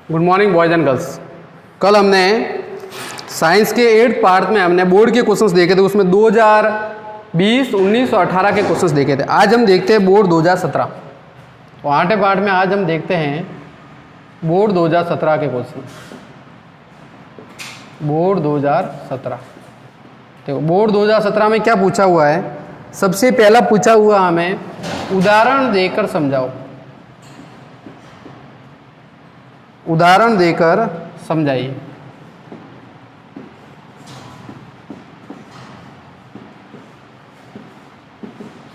Good morning boys and girls. कल हमने science के 8 पार्ट में हमने बोर्ड के क्वेश्चंस देखे थे, उसमें 2020, 19 और 18 के क्वेश्चंस देखे थे। आज हम देखते हैं बोर्ड 2017 और 8वें पार्ट में आज हम देखते हैं बोर्ड 2017 के क्वेश्चन। बोर्ड 2017 देखो, बोर्ड 2017 में क्या पूछा हुआ है। सबसे पहला पूछा हुआ हमें उदाहरण देकर समझाओ। उदाहरण देकर समझाइए।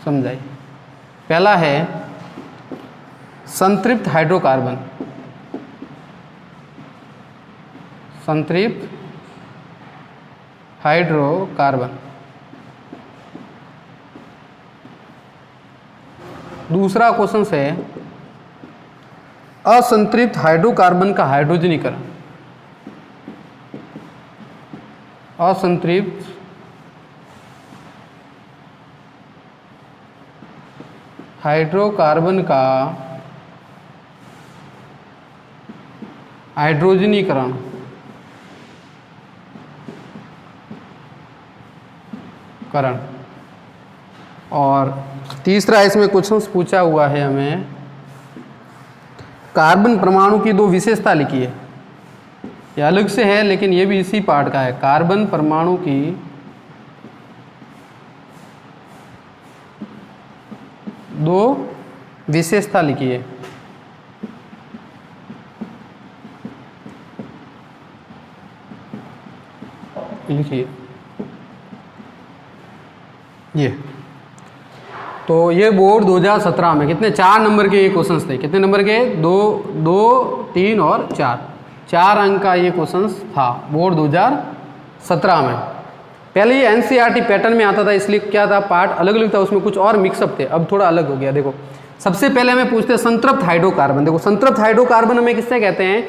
समझाइए। पहला है संतृप्त हाइड्रोकार्बन। संतृप्त हाइड्रोकार्बन। दूसरा क्वेश्चन है असंतृप्त हाइड्रोकार्बन का हाइड्रोजनीकरण। असंतृप्त हाइड्रोकार्बन का हाइड्रोजनीकरण। और तीसरा इसमें क्वेश्चन पूछा हुआ है हमें कार्बन परमाणु की 2 विशेषता लिखी है। यह अलग से है लेकिन ये भी इसी पार्ट का है। कार्बन परमाणु की 2 विशेषता लिखिए। लिखिए ये। तो ये बोर्ड 2017 में कितने 4 नंबर के ये क्वेश्चंस थे। कितने नंबर के? 2, 3 और 4 अंक का ये क्वेश्चंस था बोर्ड 2017 में। पहले ये एनसीईआरटी पैटर्न में आता था, इसलिए क्या था, पार्ट अलग अलग था, उसमें कुछ और मिक्सअप थे। अब थोड़ा अलग हो गया। देखो सबसे पहले हमें पूछते हैं संतृप्त हाइड्रोकार्बन। देखो संतृप्त हाइड्रोकार्बन हमें किससे कहते हैं?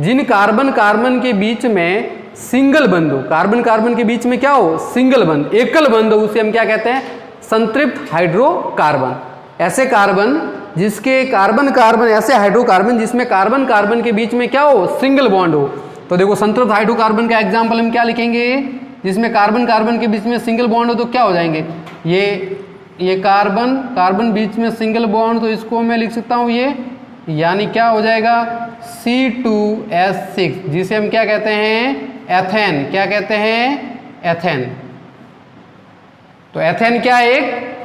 जिन कार्बन कार्बन के बीच में सिंगल बंध हो। कार्बन कार्बन के बीच में क्या हो? सिंगल बंध, एकल बंध हो, उसे हम क्या कहते हैं? संतृप्त हाइड्रोकार्बन। ऐसे कार्बन जिसके कार्बन कार्बन, ऐसे हाइड्रोकार्बन जिसमें कार्बन कार्बन के बीच में क्या हो? सिंगल बॉन्ड हो। तो देखो संतृप्त हाइड्रोकार्बन का एग्जांपल हम क्या लिखेंगे? जिसमें कार्बन कार्बन के बीच में सिंगल बॉन्ड हो तो क्या हो जाएंगे? ये कार्बन कार्बन बीच में सिंगल बॉन्ड, तो इसको मैं लिख सकता हूँ ये, यानी क्या हो जाएगा? C2H6, जिसे हम क्या कहते हैं? एथेन। क्या कहते हैं? एथेन। तो एथेन क्या है? एक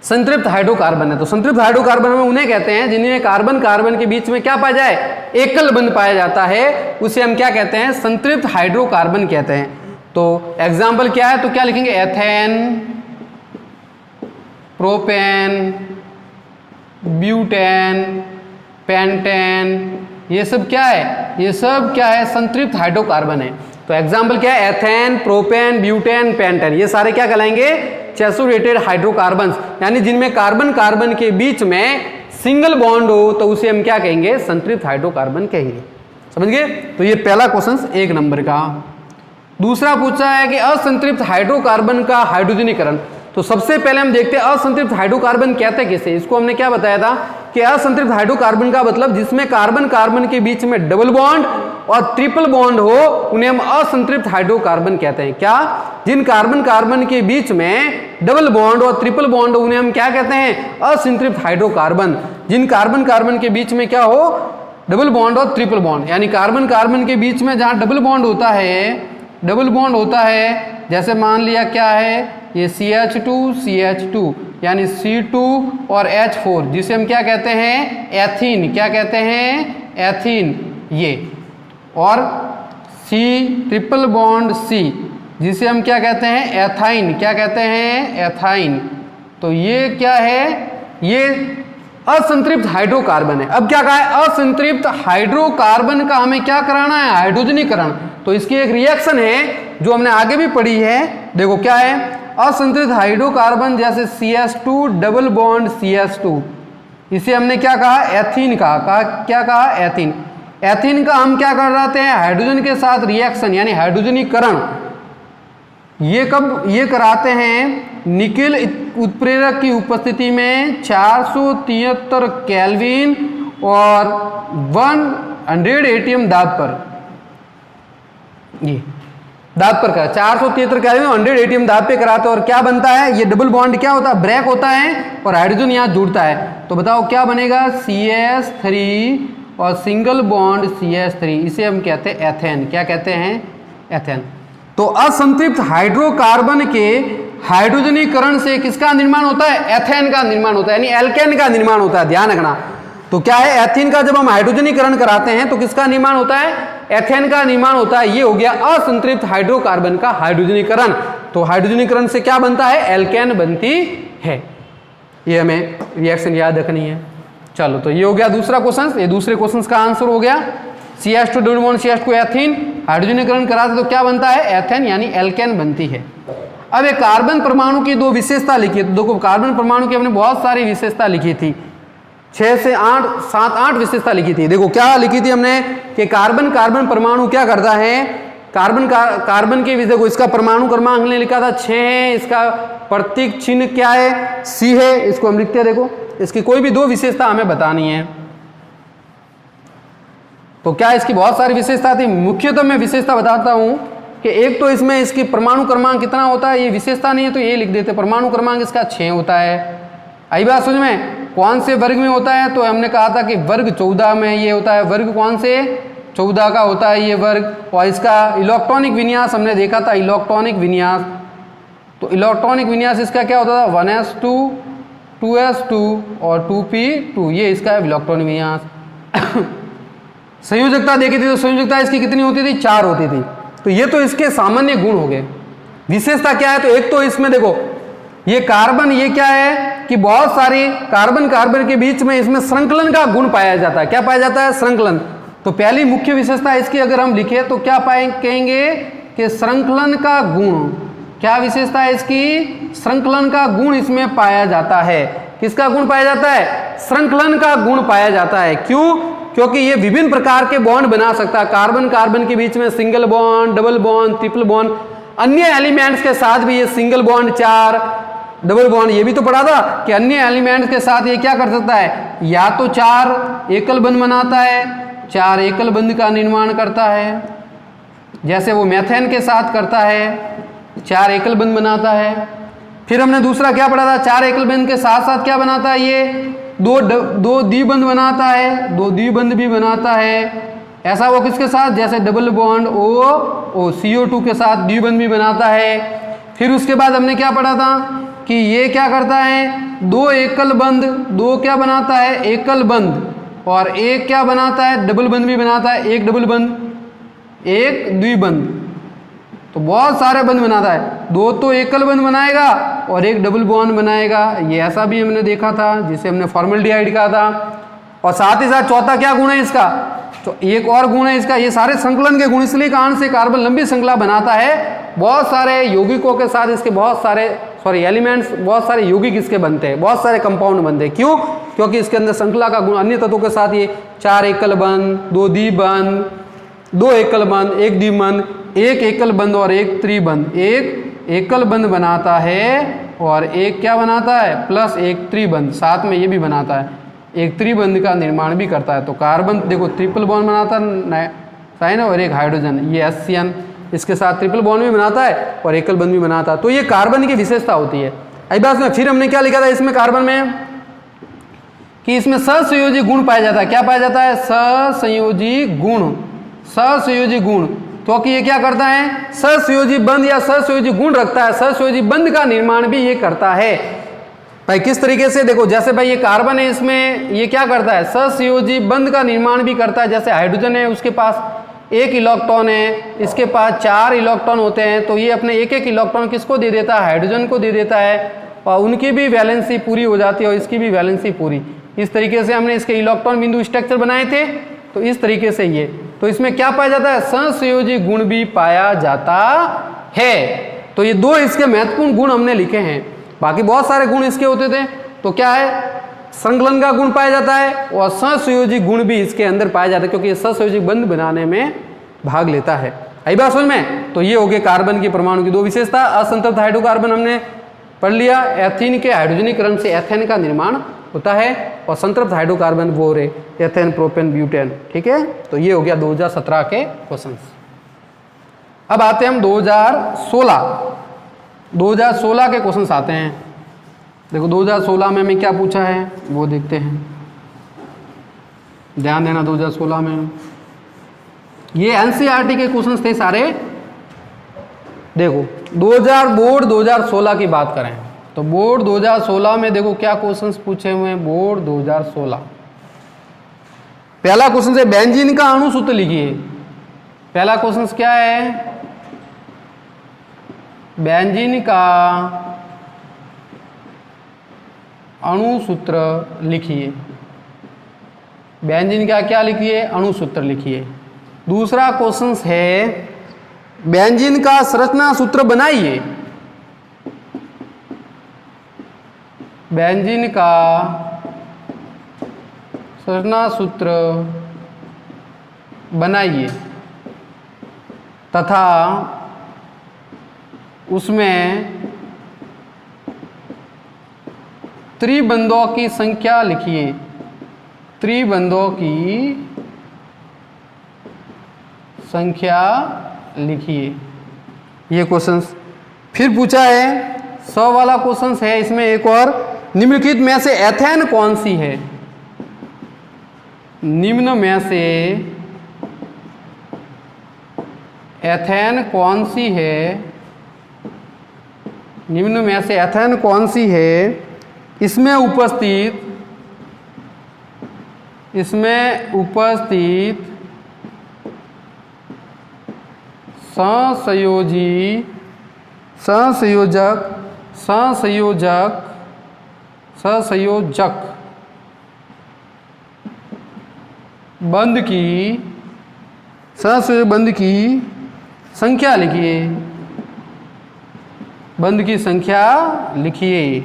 संतृप्त हाइड्रोकार्बन है। तो संतृप्त हाइड्रोकार्बन में उन्हें कहते हैं जिनमें कार्बन कार्बन के बीच में क्या पाया जाए? एकल बंध पाया जाता है, उसे हम क्या कहते हैं? संतृप्त हाइड्रोकार्बन कहते हैं। तो एग्जाम्पल क्या है? तो क्या लिखेंगे? एथेन, प्रोपेन, ब्यूटेन, पेंटेन, ये सब क्या है? ये सब क्या है? संतृप्त हाइड्रोकार्बन है। तो एग्जाम्पल क्या है? एथेन, प्रोपेन, ब्यूटेन, पेंटेन, ये सारे क्या कहलाएंगे? सैचुरेटेड हाइड्रोकार्बन्स, यानी जिनमें कार्बन कार्बन के बीच में सिंगल बॉन्ड हो तो उसे हम क्या कहेंगे? संतृप्त हाइड्रोकार्बन कहेंगे। समझ गए? तो ये पहला क्वेश्चन 1 नंबर का। दूसरा पूछा है कि असंतृप्त हाइड्रोकार्बन का हाइड्रोजनीकरण। तो सबसे पहले हम देखते हैं असंतृप्त हाइड्रोकार्बन कहते हैं किसे। इसको हमने क्या बताया था कि असंतृप्त हाइड्रोकार्बन का मतलब जिसमें कार्बन कार्बन के बीच में डबल बॉन्ड और ट्रिपल बॉन्ड हो, उन्हें हम असंतृप्त हाइड्रोकार्बन कहते हैं। क्या? जिन कार्बन कार्बन के बीच में डबल बॉन्ड और ट्रिपल बॉन्ड हो, उन्हें हम क्या कहते हैं? असंतृप्त हाइड्रोकार्बन। जिन कार्बन कार्बन के बीच में क्या हो? डबल बॉन्ड और ट्रिपल बॉन्ड, यानी कार्बन कार्बन के बीच में जहां डबल बॉन्ड होता है, जैसे मान लिया क्या है, ये CH2 यानी C2 और H4, जिसे हम क्या कहते हैं? एथीन। क्या कहते हैं? एथीन। ये और C ट्रिपल बॉन्ड C, जिसे हम क्या कहते हैं? एथाइन। क्या कहते हैं? एथाइन। तो ये क्या है? ये असंतृप्त हाइड्रोकार्बन है। अब क्या कहा है? असंतृप्त हाइड्रोकार्बन का हमें क्या कराना है? हाइड्रोजनीकरण। तो इसकी एक रिएक्शन है जो हमने आगे भी पढ़ी है। देखो क्या है? असंतृप्त हाइड्रोकार्बन जैसे CH2 डबल बॉन्ड CH2, इसे हमने क्या कहा? एथीन कहा। क्या कहा? एथीन। एथीन का हम क्या कर रहे हैं? हाइड्रोजन के साथ रिएक्शन यानी हाइड्रोजनीकरण। ये कब ये कराते हैं? निकेल उत्प्रेरक की उपस्थिति में 473 केल्विन और 100 ATM दाब पर, ये दाब पर करा 473 केल्विन 100 ATM दाब पे कराते और क्या बनता है, ये डबल बॉन्ड क्या होता है, ब्रेक होता है और हाइड्रोजन यहाँ जुड़ता है। तो बताओ क्या बनेगा, CH3 और सिंगल बॉन्ड CH3, इसे हम कहते हैं एथेन। क्या कहते हैं, एथेन। तो असंतृप्त हाइड्रोकार्बन के हाइड्रोजनीकरण से किसका निर्माण होता है, एथेन का निर्माण होता है, यानी एल्केन का निर्माण होता है। ध्यान रखना। तो क्या है, एथेन का जब हम हाइड्रोजनीकरण कराते हैं तो किसका निर्माण होता है, एथेन का निर्माण होता है। ये हो गया असंतृप्त हाइड्रोकार्बन का हाइड्रोजनीकरण। तो हाइड्रोजनीकरण से क्या बनता है, एल्केन बनती है। ये हमें रिएक्शन याद रखनी है। चलो, तो ये हो गया दूसरा क्वेश्चन। ये दूसरे क्वेश्चन का आंसर हो गया। CH2 double bond CH2 ethene, हाइड्रोजनीकरण कराते तो क्या बनता है, एथेन यानी एल्केन बनती है। अब एक कार्बन परमाणु की दो विशेषता लिखी है। तो देखो, कार्बन परमाणु की हमने बहुत सारी विशेषता लिखी थी, 6 से 8 7 8 विशेषता लिखी थी। देखो क्या लिखी थी हमने कि कार्बन परमाणु क्या करता है, कार्बन के विषय को, इसका परमाणु क्रमांक हमने लिखा था 6 है, इसका प्रतीक चिन्ह क्या है, C है, इसको हम लिखते हैं। देखो, इसकी कोई भी दो विशेषता हमें बतानी है। तो क्या इसकी बहुत सारी विशेषता थी, मुख्यतः मैं विशेषता बताता हूं कि एक तो इसमें इसकी परमाणु क्रमांक कितना होता है, ये विशेषता नहीं है तो ये लिख देते, परमाणु क्रमांक इसका 6 होता है। आई बात समझ में, कौन से वर्ग में होता है, तो हमने कहा था कि वर्ग 14 में ये होता है। वर्ग कौन से, 14 का होता है ये वर्ग। और इसका इलेक्ट्रॉनिक विन्यास हमने देखा था, इलेक्ट्रॉनिक विन्यास। तो इलेक्ट्रॉनिक विन्यास इसका क्या होता था, 1s2 2s2 और 2p2, ये इसका इलेक्ट्रॉनिक विन्यास। संयोजकता देखी थी तो संयोजकता इसकी कितनी होती थी, 4 होती थी। तो ये तो इसके सामान्य गुण हो गए। विशेषता क्या है, तो एक तो इसमें देखो ये कार्बन, ये क्या है कि बहुत सारी कार्बन के बीच में इसमें श्रृंखलन का गुण पाया जाता है। क्या पाया जाता है, श्रृंखलन। तो पहली मुख्य विशेषता इसकी अगर हम लिखे तो क्या कहेंगे कि श्रृंखलन का गुण। क्या विशेषता है इसकी, श्रृंखलन का गुण इसमें पाया जाता है। किसका गुण पाया जाता है, श्रृंखलन का गुण पाया जाता है। क्यों, क्योंकि ये विभिन्न प्रकार के बॉन्ड बना सकता है। कार्बन के बीच में single bond, double bond, triple bond, अन्य एलिमेंट्स के साथ भी ये सिंगल बॉन्ड, 4 डबल बॉन्ड, ये भी तो पढ़ा था कि अन्य एलिमेंट्स के साथ ये क्या कर सकता है, या तो 4 एकल बंध बनाता है, 4 एकल बंध का निर्माण करता है, जैसे वो मेथेन के साथ करता है, 4 एकल बंध बनाता है। फिर हमने दूसरा क्या पढ़ा था, 4 एकल बंध के साथ साथ क्या बनाता है, ये दो द्विबंध बनाता है, 2 द्विबंध भी बनाता है। ऐसा वो किसके साथ, जैसे डबल बॉन्ड O CO2 के साथ द्विबंध भी बनाता है। फिर उसके बाद हमने क्या पढ़ा था कि ये क्या करता है, 2 एकल बंध, 2 क्या बनाता है, एकल बंध, और एक क्या बनाता है, डबल बंध भी बनाता है, 1 डबल बंध, 1 द्विबंध। तो बहुत सारे बंध बनाता है, 2 तो एकल बंध बनाएगा और 1 डबल बॉन्ड बनाएगा। ये ऐसा भी हमने देखा था, जिसे हमने फॉर्मल्डिहाइड कहा था। और साथ ही साथ चौथा क्या गुण है इसका, तो एक और गुण है इसका, ये सारे संकलन के गुण, इसलिए कारण से कार्बन लंबी श्रृंखला बनाता है। बहुत सारे यौगिकों के साथ इसके बहुत सारे एलिमेंट्स, बहुत सारे यौगिक इसके बनते हैं, बहुत सारे कंपाउंड बनते हैं। क्यों, क्योंकि इसके अंदर श्रृंखला का गुण अन्य तत्वों के साथ ये 4 एकल बंध, 2 द्विबंध, 2 एकल बंध, 1 द्विबंध, 1 एकल बंध और 1 त्रिबंध, 1 एकल बंध बनाता है और 1 क्या बनाता है, प्लस 1 त्रिबंध, साथ में ये भी बनाता है, 1 त्रिबंध का निर्माण भी करता है। तो कार्बन देखो ट्रिपल बॉन्ड बनाता है साइन और 1 हाइड्रोजन, ये HCN इसके साथ ट्रिपल बॉन्ड भी बनाता है और एकल बंध भी बनाता है। तो ये कार्बन की विशेषता होती है। आई बात में, फिर हमने क्या लिखा था इसमें कार्बन में कि इसमें सहसंयोजी गुण पाया जाता है। क्या पाया जाता है, सहसंयोजी गुण, सहसंयोजी गुण। क्योंकि ये क्या करता है, सहसंयोजी बंध या सहसंयोजी गुण रखता है, सहसंयोजी बंध का निर्माण भी ये करता है। भाई किस तरीके से, देखो जैसे भाई ये कार्बन है, इसमें ये क्या करता है, सहसंयोजी बंध का निर्माण भी करता है। जैसे हाइड्रोजन है, उसके पास 1 इलेक्ट्रॉन है, इसके पास 4 इलेक्ट्रॉन होते हैं, तो ये अपने 1 इलेक्ट्रॉन किसको दे देता है, हाइड्रोजन को दे देता है, और उनकी भी वैलेंसी पूरी हो जाती है और इसकी भी वैलेंसी पूरी। इस तरीके से हमने इसके इलेक्ट्रॉन बिंदु स्ट्रक्चर बनाए थे। तो इस तरीके से ये, तो इसमें क्या पाया जाता है, सहसंयोजी गुण भी पाया जाता है। तो ये 2 इसके महत्वपूर्ण गुण हमने लिखे हैं। बाकी बहुत सारे गुण इसके होते थे। तो क्या है, संकलन का गुण पाया जाता है और सहसंयोजी गुण भी इसके अंदर पाया जाता है, क्योंकि ये सहसंयोजी बंध बनाने में भाग लेता है। आई बात समझ में। तो ये हो गए कार्बन की परमाणु की 2 विशेषता। असंतृप्त हाइड्रोकार्बन हमने पढ़ लिया, एथीन के हाइड्रोजनीकरण से एथेन का निर्माण होता है, और संतृप्त हाइड्रोकार्बन वो रहे एथेन, प्रोपेन, ब्यूटेन। ठीक है, तो ये हो गया 2017 के क्वेश्चंस। अब आते हैं हम 2016 के क्वेश्चंस आते हैं। देखो 2016 में हमें क्या पूछा है वो देखते हैं, ध्यान देना। 2016 में ये एनसीईआरटी के क्वेश्चंस थे सारे। देखो बोर्ड 2016 की बात करें तो बोर्ड 2016 में देखो क्या क्वेश्चंस पूछे हुए हैं। बोर्ड 2016 पहला क्वेश्चन है बेंजीन का अणु सूत्र लिखिए। पहला क्वेश्चन क्या है, बेंजीन का अणु सूत्र लिखिए। बेंजीन का क्या लिखिए, अणु सूत्र लिखिए। दूसरा क्वेश्चन है बेंजीन का संरचना सूत्र बनाइए। बेंजीन का संरचना सूत्र बनाइए तथा उसमें त्रिबंधों की संख्या लिखिए। त्रिबंधों की संख्या लिखिए। ये क्वेश्चंस फिर पूछा है 100 वाला क्वेश्चंस है। इसमें एक और, निम्नलिखित में से एथेन कौन सी है। निम्न में से एथेन कौन सी है, निम्न में से एथेन कौन सी है, इसमें उपस्थित संसंयोजक बंध की संख्या लिखिए। बंध की संख्या लिखिए।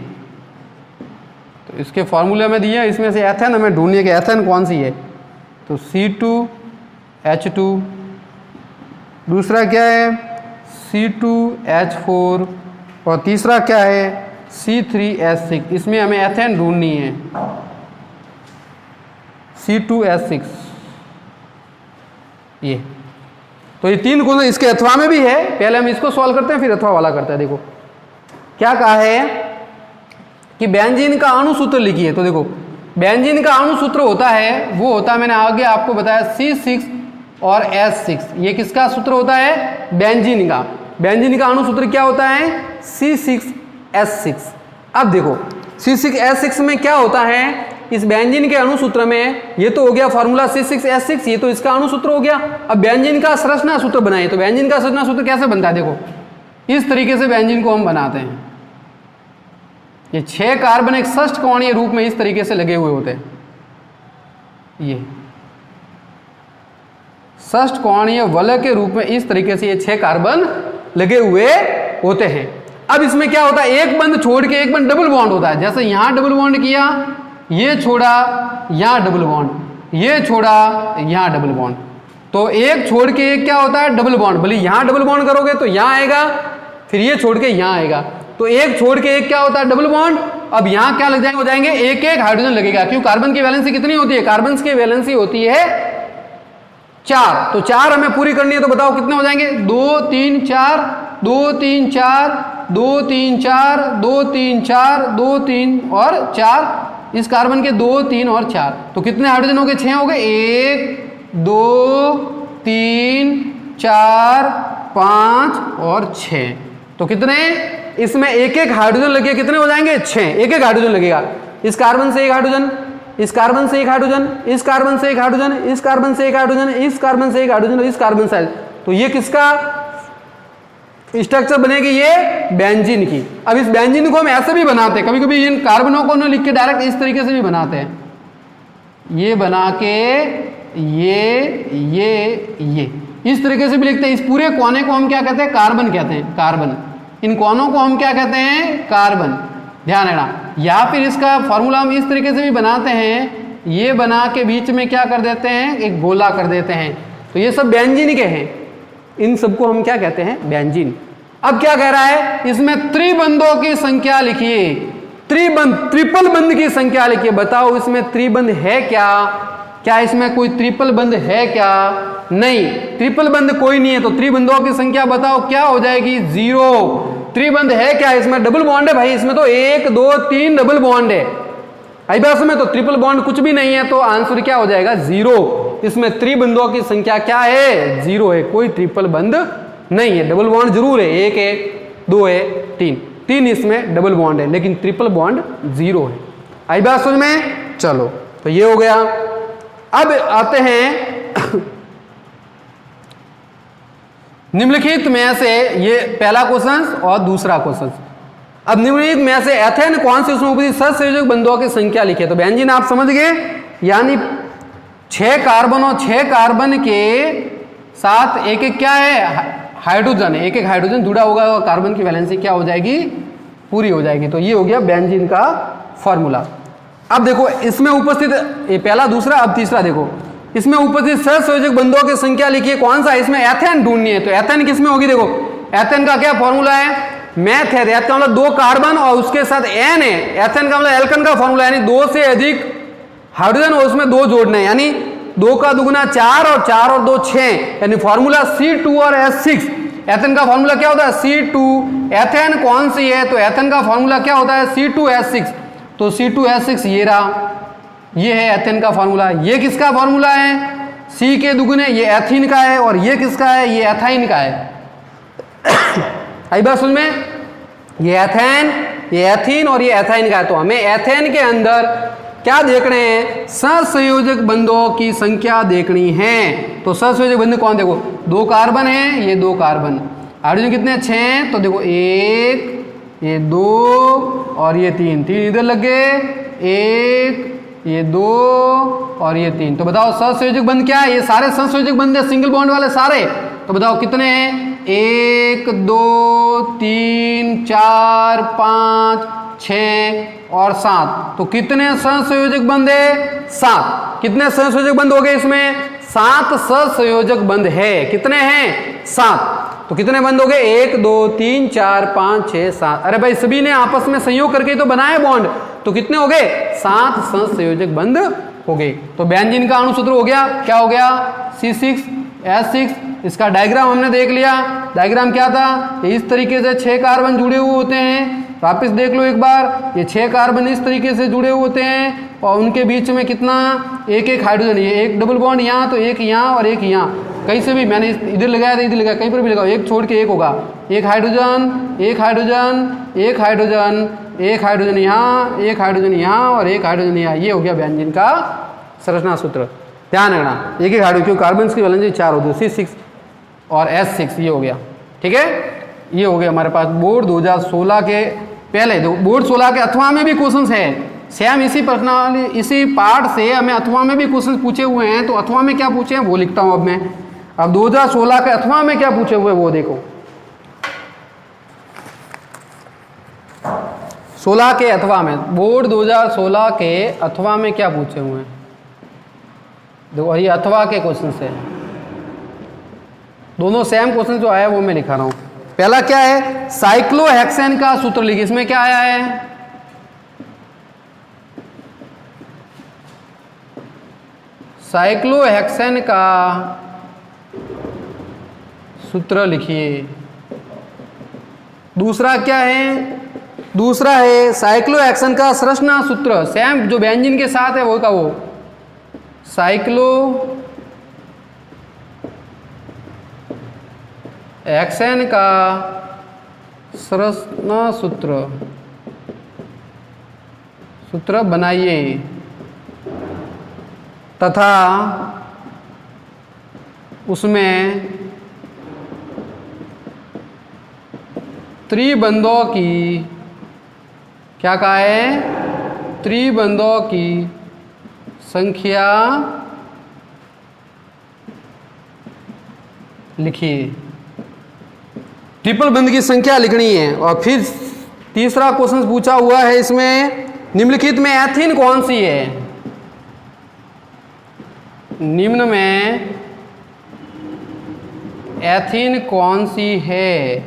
तो इसके फॉर्मूले में दिए, इसमें से एथेन हमें ढूंढनी है कि एथेन कौन सी है। तो C2H2, दूसरा क्या है C2H4, और तीसरा क्या है C3H6। इसमें हमें एथेन ढूंढनी है, C2H6। ये तो ये तीन क्वेश्चन इसके अथवा में भी है। पहले हम इसको सॉल्व करते हैं फिर अथवा वाला करते हैं। देखो क्या कहा है कि बेंजीन का अणु सूत्र लिखिए। तो देखो बेंजीन का अणु सूत्र होता है, वो होता है, मैंने आगे आपको बताया C6 और H6। ये किसका सूत्र होता है, बेंजीन का। बेंजीन का अणु सूत्र क्या होता है, C6H6। अब देखो C6H6 में क्या होता है, इस बेंजीन के अणु सूत्र में, ये तो हो गया फॉर्मूला C6H6, ये तो इसका अणु सूत्र हो गया। अब बेंजीन का संरचना सूत्र बनाइए। तो बेंजीन का संरचना सूत्र कैसे बनता है, देखो इस तरीके से बेंजीन को हम बनाते हैं। ये 6 कार्बन एक षष्ठ कोणीय रूप में इस तरीके से लगे हुए होते हैं। ये षष्ठ कोणीय वलय के रूप में इस तरीके से ये 6 कार्बन लगे हुए होते हैं। अब इसमें क्या होता है, एक बंद छोड़ के एक बंद डबल बॉन्ड होता है। जैसे यहां डबल बॉन्ड किया, ये छोड़ा, यहां डबल बॉन्ड, ये छोड़ा, यहां डबल बॉन्ड। तो एक छोड़ के एक क्या होता है, डबल बॉन्ड। भले यहां डबल बॉन्ड करोगे तो यहां आएगा, फिर ये छोड़ के यहां आएगा। तो एक छोड़ के एक क्या होता है, डबल बॉन्ड। अब यहां क्या लग जाएंगे, हो जाएंगे एक एक हाइड्रोजन लगेगा। क्यों, कार्बन की वैलेंसी कितनी होती है, कार्बन की वैलेंसी होती है 4। तो 4 हमें पूरी करनी है। तो बताओ कितने हो जाएंगे, 2 3 4, 2 3 4, 2 3 4, 2 3 4, 2 3 और 4। इस कार्बन के 2 3 और 4, तो कितने हाइड्रोजन हो गए, 6 हो गए। 1 2 3 4 5 और 6। तो कितने, इसमें एक एक हाइड्रोजन लगे, कितने हो जाएंगे, 6। एक एक हाइड्रोजन लगेगा। इस कार्बन से एक हाइड्रोजन, इस कार्बन से एक हाइड्रोजन, इस कार्बन से एक हाइड्रोजन, इस कार्बन से एक हाइड्रोजन, इस कार्बन से एक हाइड्रोजन, इस कार्बन से। तो ये किसका स्ट्रक्चर बनेगी, ये बेंजीन की। अब इस बेंजीन को हम ऐसे भी बनाते हैं, कभी कभी इन कार्बनों को लिख के डायरेक्ट इस तरीके से भी बनाते हैं। ये बना के ये इस तरीके से भी लिखते हैं। इस पूरे कोने को हम क्या कहते हैं, कार्बन कहते हैं, कार्बन। इन कोनों को हम क्या कहते हैं, कार्बन। ध्यान रखना। या फिर इसका फॉर्मूला हम इस तरीके से भी बनाते हैं, ये बना के बीच में क्या कर देते हैं, एक गोला कर देते हैं। तो ये सब बेंजीन के हैं। इन सबको हम क्या कहते हैं, बेंजीन। अब क्या कह रहा है, इसमें त्रिबंधों की संख्या लिखिए। ट्रिपल बंद की संख्या लिखिए। बताओ इसमें त्रिबंध है क्या? क्या इसमें कोई ट्रिपल बंद है क्या? नहीं, ट्रिपल बंद कोई नहीं है। तो त्रिबंधों की संख्या बताओ क्या हो जाएगी? 0। त्रिबंध है क्या? इसमें डबल बॉन्ड है भाई, इसमें तो 1 2 3 डबल बॉन्ड है। आई बात में तो ट्रिपल बॉन्ड कुछ भी नहीं है, तो आंसर क्या हो जाएगा? 0। इसमें त्रिबंधों की संख्या क्या है? 0 है, कोई ट्रिपल बंद नहीं है। डबल बॉन्ड जरूर है, 1 है 2 है 3 इसमें डबल बॉन्ड है, लेकिन ट्रिपल बॉन्ड 0 है। आई बात समझ में? चलो, तो ये हो गया। अब आते हैं निम्नलिखित में से, ये पहला क्वेश्चन और दूसरा क्वेश्चन। अब निम्नलिखित में से एथेन कौन सी उसमें उपस्थित सहसंयोजक बंधुओं की संख्या लिखे। तो बहन जी ने आप समझ गए, यानी 6 कार्बन और 6 कार्बन के साथ एक एक क्या है? हाइड्रोजन। एक एक हाइड्रोजन जुड़ा होगा और कार्बन की वैलेंसी क्या हो जाएगी? पूरी हो जाएगी। तो ये हो गया बेंजीन का फॉर्मूला। अब देखो इसमें उपस्थित, ये पहला दूसरा, अब तीसरा देखो इसमें उपस्थित सहसंयोजक बंधुओं की संख्या लिखिए। कौन सा? इसमें एथेन ढूंढनी है। तो एथेन किसमें होगी? देखो एथेन का क्या फॉर्मूला है? मैथ है। एथ का मतलब 2 कार्बन और उसके साथ एन है। एथेन का मतलब एल्कन का फॉर्मूला, यानी 2 से अधिक हाइड्रोजन और उसमें 2 जोड़ना है, यानी 2 का दुगुना 4 और 4 और 2 6, यानी फॉर्मूला C2 और S6। एथेन का फॉर्मूला क्या होता है? C2। एथेन कौन सी है? तो एथेन का फॉर्मूला क्या होता है? C2H6। तो C2H6 ये रहा, ये है एथेन का फॉर्मूला। ये किसका फॉर्मूला है? C के दुगुने ये एथीन का है, और ये किसका है? ये एथाइन का है। आई बात समझ में? ये एथेन, ये एथीन और ये एथाइन का है। तो हमें एथेन के अंदर क्या देखने हैं? सहसंयोजक बंधुओं की संख्या देखनी है। तो सहसंयोजक बंधु कौन? देखो 2 कार्बन है, ये 2 कार्बन। हाइड्रोजन कितने? 6। तो देखो 1, ये 2 और ये 3 इधर लग गए, 1, ये 2 और ये 3। तो बताओ सहसंयोजक बंध क्या है? ये सारे सहसंयोजक बंध है, सिंगल बॉन्ड वाले सारे। तो बताओ कितने हैं? 1 2 3 4 5 6 और 7। तो कितने सहसंयोजक बंध है? 7। कितने सहसंयोजक बंध हो गए इसमें? 7 सहसंयोजक बंध है। कितने हैं? 7। तो कितने बंद हो गए? 1 2 3 4 5 6 7। अरे भाई सभी ने आपस में संयोग करके तो बनाए बॉन्ड, तो कितने हो गए? 7 सहसंयोजक बंध हो गए। तो बेंजीन का अणुसूत्र हो गया, क्या हो गया? C6H6। इसका डायग्राम हमने देख लिया। डायग्राम क्या था? इस तरीके से 6 कार्बन जुड़े हुए होते हैं। वापस देख लो एक बार, ये 6 कार्बन इस तरीके से जुड़े हुए होते हैं, और उनके बीच में कितना? एक एक हाइड्रोजन। ये एक डबल बॉन्ड यहाँ, तो एक यहाँ और एक यहाँ। कहीं से भी मैंने इधर लगाया था, इधर लगाया, कहीं पर भी लगाओ, एक छोड़ के एक होगा। एक हाइड्रोजन, एक हाइड्रोजन, एक हाइड्रोजन, एक हाइड्रोजन यहाँ, एक हाइड्रोजन यहाँ और एक हाइड्रोजन यहाँ। ये हो गया बेंजीन का संरचना सूत्र। ध्यान रखना, एक एक हाइड्रोजन, क्योंकि कार्बन की वैलेंसी 4 होती है, C6 और S6। ये हो गया, ठीक है। ये हो गया हमारे पास बोर्ड 2016 के पहले। बोर्ड 16 के अथवा में भी क्वेश्चन है सेम इसी प्रश्नावली, इसी पार्ट से हमें अथवा में भी क्वेश्चन पूछे हुए हैं। तो अथवा में क्या पूछे हैं वो लिखता हूं अब मैं। अब 2016 के अथवा में क्या पूछे हुए वो देखो। 16 के अथवा में, बोर्ड 2016 के अथवा में क्या पूछे हुए हैं देखो। ये अथवा के क्वेश्चन है, दोनों सेम क्वेश्चन जो आया वो मैं लिखा रहा हूं। पहला क्या है? साइक्लोहेक्सेन का सूत्र लिखिए। इसमें क्या आया है? साइक्लोहेक्सेन का सूत्र लिखिए। दूसरा क्या है? दूसरा है साइक्लोहेक्सेन का संरचना सूत्र, सेम जो बेंजीन के साथ है वो का वो साइक्लोहेक्सेन का संरचना सूत्र बनाइए तथा उसमें त्रिबंधों की क्या कहा है? त्रिबंधों की संख्या लिखिए। ट्रिपल बंध की संख्या लिखनी है। और फिर तीसरा क्वेश्चन पूछा हुआ है इसमें, निम्नलिखित में एथीन कौन सी है? निम्न में एथीन कौन सी है?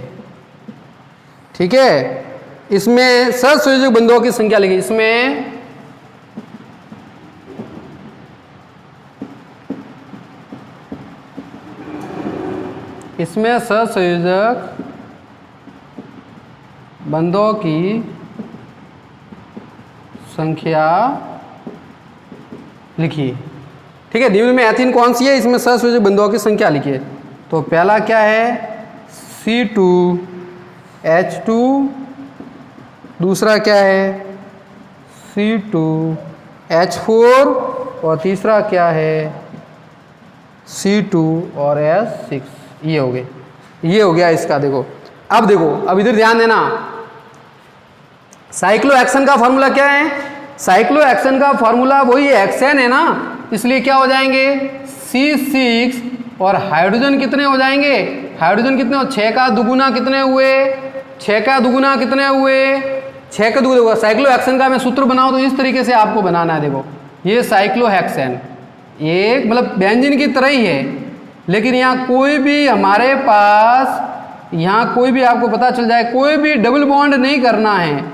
ठीक है, इसमें सहसंयोजक बंधुओं की संख्या लिखी, इसमें सहसंयोजक बंधुओं की संख्या लिखिए। ठीक है, निम्न में एथीन कौन सी है, इसमें सहसंयोजक बंधुओं की संख्या लिखिए। तो पहला क्या है, C2H2, दूसरा क्या है C2H4 और तीसरा क्या है C2 और H6। ये हो गए, ये हो गया इसका। देखो अब देखो, अब इधर ध्यान देना, साइक्लोहेक्सेन का फॉर्मूला क्या है, साइक्लोहेक्सेन का फॉर्मूला वही हेक्सेन है ना, इसलिए क्या हो जाएंगे C6 और हाइड्रोजन कितने हो जाएंगे, हाइड्रोजन कितने हो, 6 का दुगुना कितने हुए, 6 का दुगुना कितने हुए, 6 का दुगुना हुआ। साइक्लोहेक्सेन का मैं सूत्र बनाऊं तो इस तरीके से आपको बनाना है। देखो ये साइक्लोहेक्सेन एक मतलब बेंजीन की तरह ही है, लेकिन यहाँ कोई भी हमारे पास, यहाँ कोई भी आपको पता चल जाए, कोई भी डबल बॉन्ड नहीं करना है,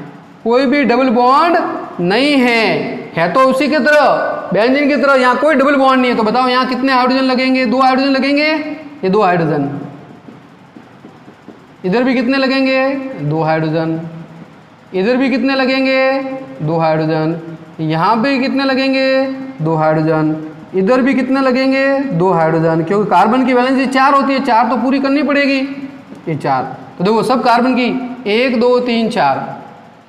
कोई भी डबल बॉन्ड नहीं है तो उसी की तरह बेंजीन की तरह यहाँ कोई डबल बॉन्ड नहीं है। तो बताओ यहाँ कितने हाइड्रोजन लगेंगे, 2 हाइड्रोजन लगेंगे, ये 2 हाइड्रोजन, इधर भी कितने लगेंगे 2 हाइड्रोजन, इधर भी कितने लगेंगे 2 हाइड्रोजन, यहाँ भी कितने लगेंगे 2 हाइड्रोजन, इधर भी कितने लगेंगे 2 हाइड्रोजन, क्योंकि कार्बन की वैलेंसी 4 होती है, 4 तो पूरी करनी पड़ेगी, ये 4। तो देखो सब कार्बन की 1 2 3 4,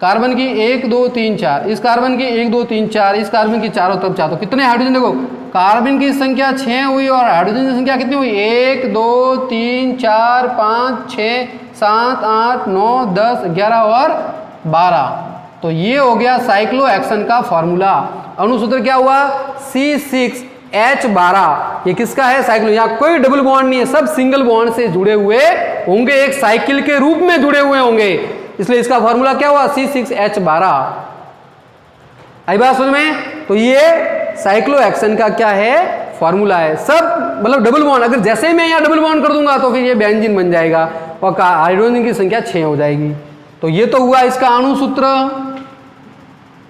कार्बन की 1 2 3 4, इस कार्बन की 1 2 3 4, इस कार्बन की चारों तरफ 4, तो कितने हाइड्रोजन, देखो कार्बन की संख्या 6 हुई और हाइड्रोजन की संख्या कितनी हुई, 1 2 3 4 5 6 7 8 9 10 11 और 12। तो ये हो गया साइक्लोहेक्सेन का फॉर्मूला। अणुसूत्र क्या हुआ C6H12, ये किसका है, साइक्लो। यहाँ कोई डबल बॉन्ड नहीं है, सब सिंगल बॉन्ड से जुड़े हुए होंगे, एक साइकिल के रूप में जुड़े हुए होंगे, इसलिए इसका फॉर्मूला क्या हुआ C6H12। आई बात समझ में। तो ये साइक्लोहेक्सेन का क्या है, फॉर्मूला है। सब मतलब डबल बॉन्ड, अगर जैसे ही मैं यहाँ डबल बॉन्ड कर दूंगा तो फिर ये बेंजीन बन जाएगा और हाइड्रोजन की संख्या 6 हो जाएगी। तो ये तो हुआ इसका अणुसूत्र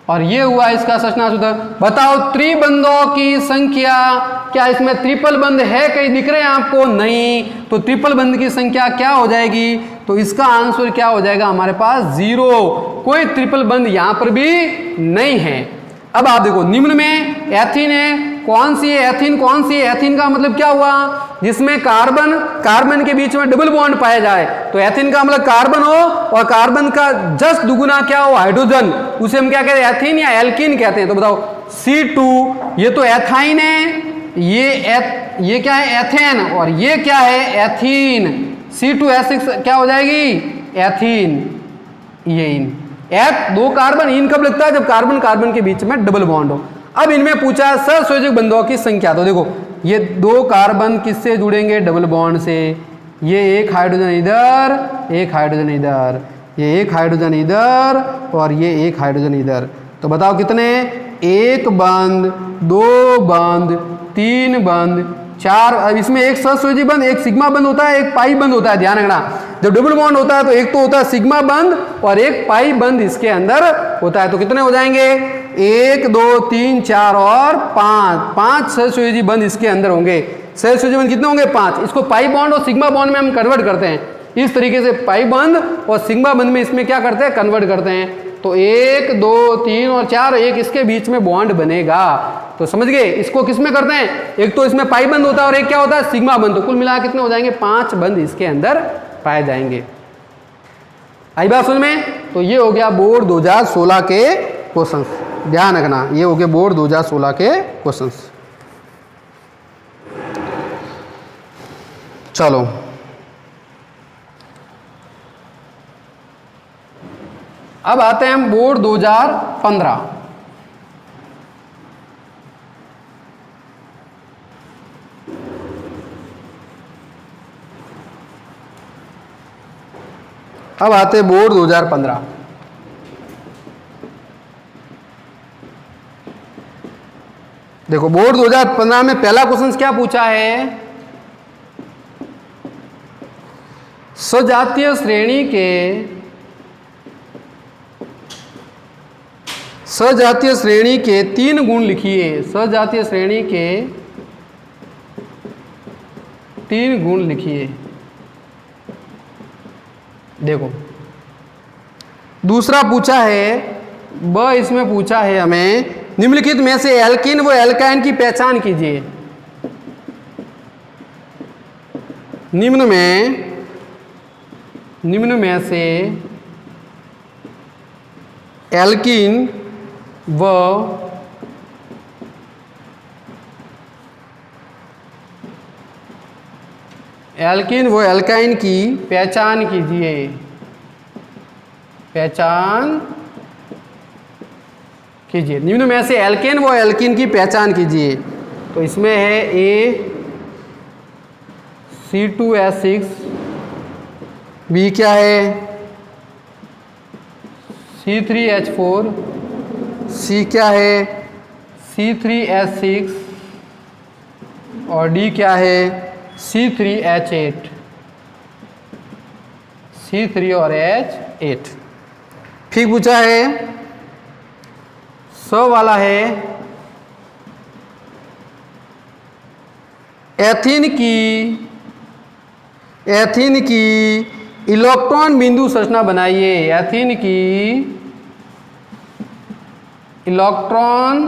और ये हुआ इसका संरचना सूत्र। बताओ त्रिबंधों की संख्या, क्या इसमें ट्रिपल बंध है, कहीं दिख रहे हैं आपको, नहीं, तो ट्रिपल बंध की संख्या क्या हो जाएगी, तो इसका आंसर क्या हो जाएगा हमारे पास 0, कोई ट्रिपल बंध यहां पर भी नहीं है। अब आप देखो निम्न में एथीन है, कौन सी है एथीन, कौन सी है एथीन का मतलब क्या हुआ, जिसमें कार्बन के बीच में डबल बॉन्ड पाया जाए, तो एथीन का मतलब कार्बन हो और कार्बन का जस्ट दुगुना क्या हो हाइड्रोजन, उसे हम क्या कहते हैं एथीन या एल्कीन कहते हैं। तो बताओ C2 ये तो एथाइन है, ये क्या है एथेन और ये क्या है एथीन, C2H6 क्या हो जाएगी एथीन, ये इन एथ 2 कार्बन, इन कब लगता है जब कार्बन कार्बन के बीच में डबल बॉन्ड हो। अब इनमें पूछा सहसंयोजक बंधुओं की संख्या, तो देखो ये 2 कार्बन किससे जुड़ेंगे डबल बॉन्ड से, ये एक हाइड्रोजन इधर, एक हाइड्रोजन इधर, ये एक हाइड्रोजन इधर और ये एक हाइड्रोजन इधर। तो बताओ कितने, 1 बंध, 2 बंध, 3 बंध, 4। अब इसमें एक सहसंयोजक बंध, एक सिग्मा बंध होता है, एक पाई बंध होता है, ध्यान रखना। जब डबल बॉन्ड होता है तो एक तो होता है सिग्मा बंध और एक पाई बंध इसके अंदर होता है। तो कितने हो जाएंगे 1 2 3 4 और 5 सहसंयोजक बंध इसके अंदर होंगे। सहसंयोजक बंध कितने होंगे 5। इसको पाई बॉन्ड और सिग्मा बॉन्ड में हम कन्वर्ट करते हैं, इस तरीके से पाई बंध और सिग्मा बंध में इसमें क्या करते हैं कन्वर्ट करते हैं। तो 1 2 3 और 4, एक इसके बीच में बॉन्ड बनेगा। तो समझ गए, इसको किस में करते हैं, एक तो इसमें पाई बंध होता है और एक क्या होता है सिग्मा बंध। तो कुल मिला कितने हो जाएंगे 5 बंध इसके अंदर पाए जाएंगे। आई बात समझ में। तो ये हो गया बोर्ड 2016 के क्वेश्चंस, ध्यान रखना, ये हो गए बोर्ड 2016 के क्वेश्चंस। चलो अब आते हैं हम बोर्ड 2015। अब आते हैं बोर्ड 2015। देखो बोर्ड 2015 में पहला क्वेश्चन क्या पूछा है, सजातीय श्रेणी के सजातीय श्रेणी के 3 गुण लिखिए। सजातीय श्रेणी के 3 गुण लिखिए। देखो दूसरा पूछा है, इसमें पूछा है हमें निम्नलिखित में से एल्कीन व एल्काइन की पहचान कीजिए। निम्न में से एल्कीन व एल्काइन की पहचान कीजिए। निम्न में से एल्केन व एल्कीन की पहचान कीजिए। तो इसमें है C2H6, B क्या है C3H4, C क्या है C3H6 और D क्या है C3H8, C3 और H8। फिर पूछा है वाला है एथीन की इलेक्ट्रॉन बिंदु संरचना बनाइए। एथीन की इलेक्ट्रॉन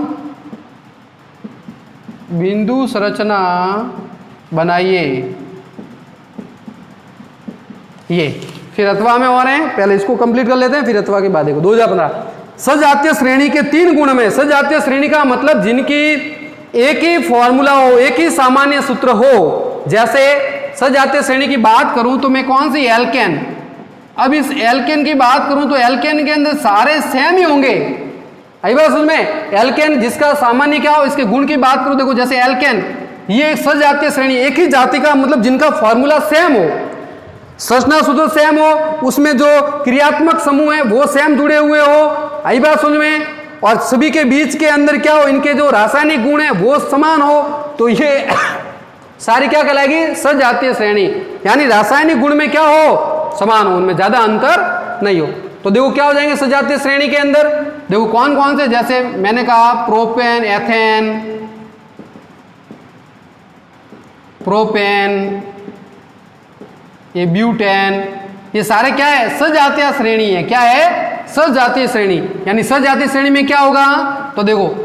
बिंदु संरचना बनाइए। ये फिर अथवा में और हैं, पहले इसको कंप्लीट कर लेते हैं, फिर अथवा के बाद देखो 2015 सजातीय श्रेणी के 3 गुण में। सजातीय श्रेणी का मतलब जिनकी एक ही फॉर्मूला हो, एक ही सामान्य सूत्र हो। जैसे सजातीय श्रेणी की बात करूं तो मैं कौन सी एल्केन, अब इस एल्केन की बात करूं तो एल्केन के अंदर सारे सेम ही होंगे। आई बात समझ में? एल्केन जिसका सामान्य क्या हो, इसके गुण की बात करूं, देखो जैसे एल्केन, ये एक सजातीय श्रेणी, एक ही जाति का मतलब जिनका फॉर्मूला सेम हो, संरचना सूत्र सेम हो, उसमें जो क्रियात्मक समूह है वो सेम जुड़े हुए हो। आई बात समझ में? और सभी के बीच के अंदर क्या हो, इनके जो रासायनिक गुण है वो समान हो, तो ये सारी क्या कहलाएगी सजातीय श्रेणी। यानी रासायनिक गुण में क्या हो, समान हो, उनमें ज्यादा अंतर नहीं हो। तो देखो क्या हो जाएंगे सजातीय श्रेणी के अंदर, देखो कौन कौन से, जैसे मैंने कहा प्रोपेन, एथेन, प्रोपेन, ये ब्यूटेन, ये सारे क्या है सजातीय श्रेणी है। क्या है सजातीय श्रेणी। यानी सजातीय श्रेणी में क्या होगा, तो देखो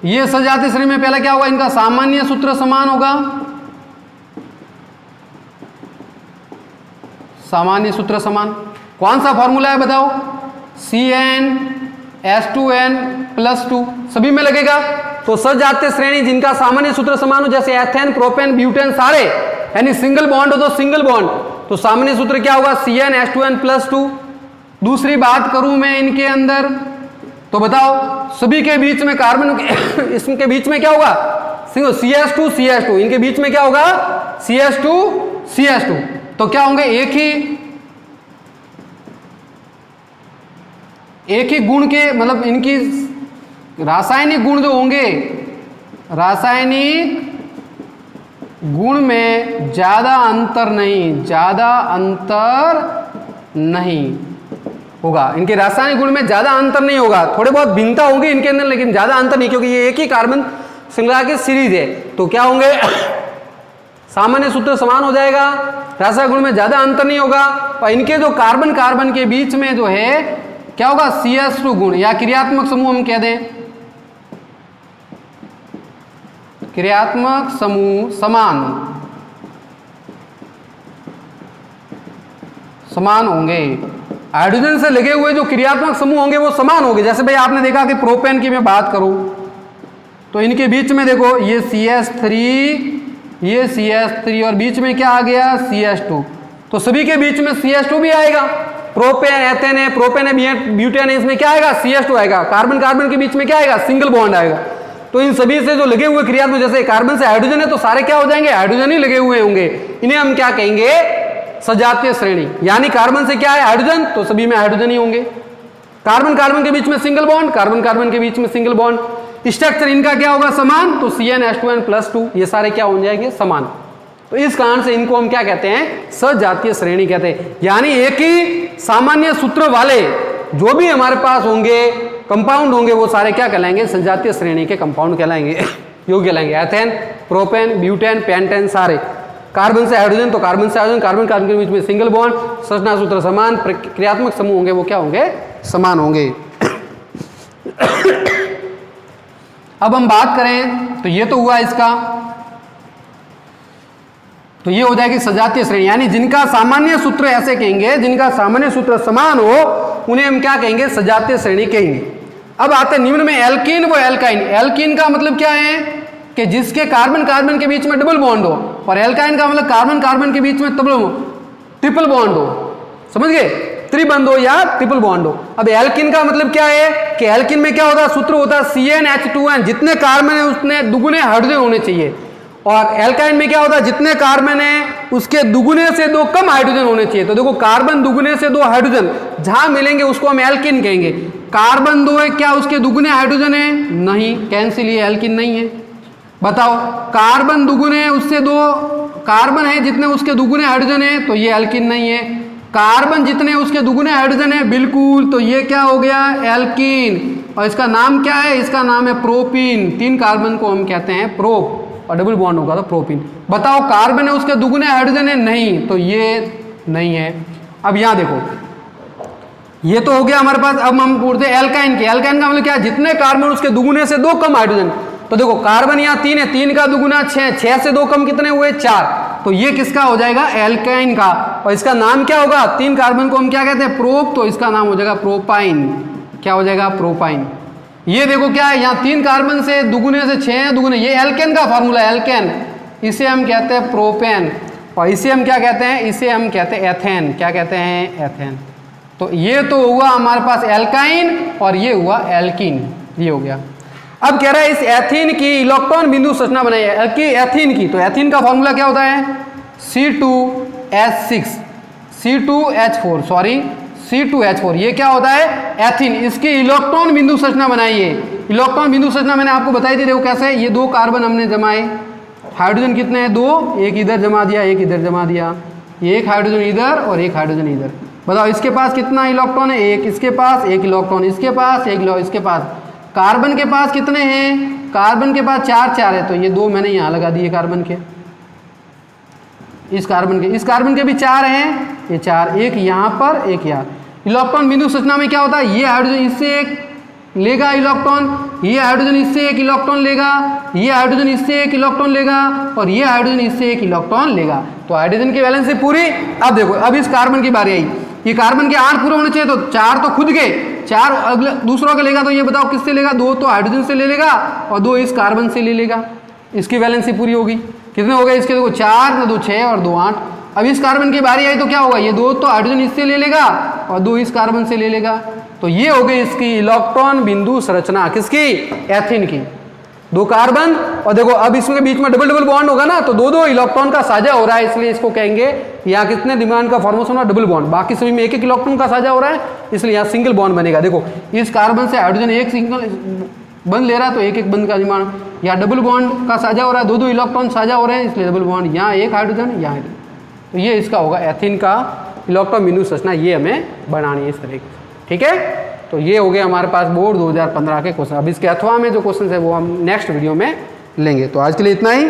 ये सजातीय श्रेणी में पहला क्या होगा, इनका सामान्य सूत्र समान होगा। सामान्य सूत्र समान, कौन सा फॉर्मूला है बताओ, CnH2n+2 सभी में लगेगा। तो सजातीय श्रेणी जिनका सामान्य सूत्र समान हो, जैसे एथेन, प्रोपेन, ब्यूटेन सारे, यानी सिंगल बॉन्ड हो तो सिंगल बॉन्ड, तो सामान्य सूत्र क्या होगा CnH2n+2। दूसरी बात करूं मैं इनके अंदर, तो बताओ सभी के बीच में कार्बन इसके बीच में क्या होगा CH2, इनके बीच में क्या होगा CH2। तो क्या होंगे एक ही गुण के, मतलब इनकी रासायनिक गुण जो होंगे, रासायनिक गुण में ज्यादा अंतर नहीं होगा। इनके रासायनिक गुण में ज्यादा अंतर नहीं होगा, थोड़े बहुत भिन्नता होंगी इनके अंदर, लेकिन ज्यादा अंतर नहीं, क्योंकि ये एक ही कार्बन श्रृंखला की सीरीज है। तो क्या होंगे सामान्य सूत्र समान हो जाएगा, रासायनिक गुण में ज्यादा अंतर नहीं होगा। और इनके जो कार्बन कार्बन के बीच में जो है क्या होगा CH2 गुण, या क्रियात्मक समूह हम कह दें, क्रियात्मक समूह समान होंगे। हाइड्रोजन से लगे हुए जो क्रियात्मक समूह होंगे वो समान होंगे। जैसे भाई आपने देखा कि प्रोपेन की मैं बात करूं तो इनके बीच में देखो ये CH3 और बीच में क्या आ गया CH2, तो सभी के बीच में CH2 भी आएगा। प्रोपेन एथेन है, प्रोपेन है, ब्यूटेन है, इसमें क्या आएगा CH2 आएगा। कार्बन कार्बन के बीच में क्या आएगा सिंगल बॉन्ड आएगा। तो इन सभी से जो लगे हुए क्रियात्मक, जैसे कार्बन से हाइड्रोजन है तो सारे क्या हो जाएंगे हाइड्रोजन ही लगे हुए होंगे, इन्हें हम क्या कहेंगे सजातीय श्रेणी। यानी कार्बन से क्या है हाइड्रोजन, तो सभी में हाइड्रोजन ही होंगे। कार्बन कार्बन के बीच में सिंगल बॉन्ड, कार्बन कार्बन के बीच में सिंगल बॉन्ड, स्ट्रक्चर इनका क्या होगा समान, तो CnH2n+2 ये सारे क्या हो जाएंगे समान। तो इस कारण से इनको हम क्या कहते हैं सजातीय श्रेणी कहते हैं। यानी एक ही सामान्य सूत्र वाले जो भी हमारे पास होंगे कंपाउंड होंगे वो सारे क्या कहलाएंगे, सजातीय श्रेणी के कंपाउंड कहलाएंगे। यो कहलाएंगे एथेन, प्रोपेन, ब्यूटेन, पेंटेन, सारे। कार्बन से हाइड्रोजन तो कार्बन से हाइड्रोजन, कार्बन कार्बन के बीच में सिंगल बॉन्ड, संरचना सूत्र समान, क्रियात्मक समूह होंगे वो क्या होंगे, समान होंगे। अब हम बात करें तो ये तो हुआ इसका, तो ये हो जाएगी सजातीय श्रेणी, यानी जिनका सामान्य सूत्र ऐसे कहेंगे, जिनका सामान्य सूत्र समान हो उन्हें हम क्या कहेंगे, सजातीय श्रेणी कहेंगे। अब आते हैं निम्न में एल्कीन व एल्काइन। एल्कीन का मतलब क्या है कि जिसके कार्बन कार्बन के बीच में डबल बॉन्ड हो, और एल्काइन का मतलब कार्बन कार्बन के बीच में ट्रिपल बॉन्ड हो, समझ गए, त्रिबंध हो या ट्रिपल बॉन्ड हो। अब एल्कीन का मतलब क्या है कि एल्कीन में क्या होता है, सूत्र होता है CnH2n, जितने कार्बन है उतने दुगुने हाइड्रोजन होने चाहिए। और एल्काइन में क्या होता है, जितने कार्बन है उसके दुगुने से 2 कम हाइड्रोजन होने चाहिए। तो देखो कार्बन दुगुने से 2 हाइड्रोजन जहां मिलेंगे उसको हम एल्कीन कहेंगे। कार्बन 2 है, क्या उसके दुगुने हाइड्रोजन है, नहीं, कैंसिल, ये एल्कीन नहीं है। बताओ, कार्बन दुगुने है उससे 2 कार्बन है जितने उसके दुगुने हाइड्रोजन है, तो ये एल्कीन नहीं है। कार्बन जितने उसके दुगुने हाइड्रोजन है बिल्कुल, तो ये क्या हो गया, एल्कीन। और इसका नाम क्या है, इसका नाम है प्रोपीन। 3 कार्बन को हम कहते हैं प्रोप, और डबल बॉन्ड होगा तो प्रोपीन। बताओ कार्बन है उसके दुगुने हाइड्रोजन है, नहीं, तो ये नहीं है। अब यहां देखो, ये तो हो गया हमारे पास। अब हम पूछते हैं एल्काइन के। एल्काइन का मतलब क्या है, जितने कार्बन उसके दुगुने से 2 कम हाइड्रोजन। तो देखो कार्बन यहाँ 3 है, 3 का दुगुना 6, 6 से 2 कम कितने हुए, 4। तो ये किसका हो जाएगा, एल्काइन का। और इसका नाम क्या होगा, 3 कार्बन को हम क्या कहते हैं, प्रोप, तो इसका नाम हो जाएगा प्रोपाइन। क्या हो जाएगा, प्रोपाइन। ये देखो क्या है, यहाँ 3 कार्बन से दुगुने से 6 दुगुने, ये एल्केन का फॉर्मूला है, एल्केन। इसे हम कहते हैं प्रोपेन, और इसे हम क्या कहते हैं, इसे हम कहते हैं एथेन। क्या कहते हैं, एथेन। तो ये तो हुआ हमारे पास एल्काइन, और ये हुआ एल्कीन, ये हो गया। अब कह रहा है इस एथीन की इलेक्ट्रॉन बिंदु संरचना बनाइए, एथीन की। तो एथीन का फॉर्मूला क्या होता है, C2H6, C2H4, सॉरी C2H4, ये क्या होता है, एथीन। इसकी इलेक्ट्रॉन बिंदु संरचना बनाइए। इलेक्ट्रॉन बिंदु संरचना मैंने आपको बताई थी, देखो कैसे, ये 2 कार्बन हमने जमाए, हाइड्रोजन कितने हैं, 2, एक इधर जमा दिया, एक इधर जमा दिया, एक हाइड्रोजन इधर और एक हाइड्रोजन इधर। बताओ इसके पास कितना इलेक्ट्रॉन है, एक, इसके पास 1 इलेक्ट्रॉन, इसके पास 1, इसके पास। कार्बन के पास कितने हैं, कार्बन के पास 4 है, तो ये 2 मैंने यहाँ लगा दिए कार्बन के, इस कार्बन के भी 4 हैं, ये 4, एक यहाँ पर, एक यहाँ। इलेक्ट्रॉन बिंदु संरचना में क्या होता है, ये हाइड्रोजन इससे 1 लेगा इलेक्ट्रॉन, ये हाइड्रोजन इससे 1 इलेक्ट्रॉन लेगा, ये हाइड्रोजन इससे 1 इलेक्ट्रॉन लेगा, और ये हाइड्रोजन इससे 1 इलेक्ट्रॉन लेगा। तो हाइड्रोजन की वैलेंसी पूरी। अब देखो, अब इस कार्बन की बारी आई, ये कार्बन के 8 पूरे होने चाहिए, तो 4 तो खुद के, 4 अगले दूसरों का लेगा, तो ये बताओ किससे लेगा, 2 तो हाइड्रोजन से ले लेगा और 2 इस कार्बन से ले लेगा। इसकी वैलेंसी पूरी होगी। कितने हो गए इसके, देखो 4, 2 6 और 2 8। अब इस कार्बन की बारी आई तो क्या होगा, ये 2 तो हाइड्रोजन इससे ले लेगा और 2 इस कार्बन से ले लेगा। तो ये हो गई इसकी इलेक्ट्रॉन बिंदु संरचना, किसकी, एथीन की। 2 कार्बन, और देखो अब इसमें बीच में डबल बॉन्ड होगा ना, तो 2 इलेक्ट्रॉन का साझा हो रहा है, इसलिए इसको कहेंगे यहाँ कितने डिमांड का फॉर्मेशन हुआ, डबल बॉन्ड। बाकी सभी में 1 इलेक्ट्रॉन का साझा हो रहा है, इसलिए यहाँ सिंगल बॉन्ड बनेगा। देखो इस कार्बन से हाइड्रोजन 1 सिंगल बंद ले रहा है, तो 1 बंद का डिमांड। यहाँ डबल बॉन्ड का साझा हो रहा है, 2 इलेक्ट्रॉन साझा हो रहे हैं, इसलिए डबल बॉन्ड। यहाँ 1 हाइड्रोजन, यहाँ 1। तो ये इसका होगा एथीन का इलेक्ट्रॉन बिंदु संरचना, ये हमें बनानी है इस तरीके से, ठीक है। तो ये हो गए हमारे पास बोर्ड 2015 के क्वेश्चन। अब इसके अथवा में जो क्वेश्चन है वो हम नेक्स्ट वीडियो में लेंगे। तो आज के लिए इतना ही।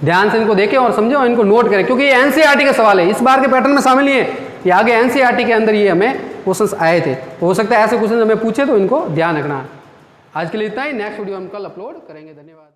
ध्यान से इनको देखें और समझें और इनको नोट करें, क्योंकि ये एनसीईआरटी का सवाल है, इस बार के पैटर्न में शामिल नहीं है, ये आगे एनसीईआरटी के अंदर ये हमें क्वेश्चन आए थे। तो हो सकता है ऐसे क्वेश्चन हमें पूछे, तो इनको ध्यान रखना। आज के लिए इतना ही, नेक्स्ट वीडियो हम कल अपलोड करेंगे। धन्यवाद।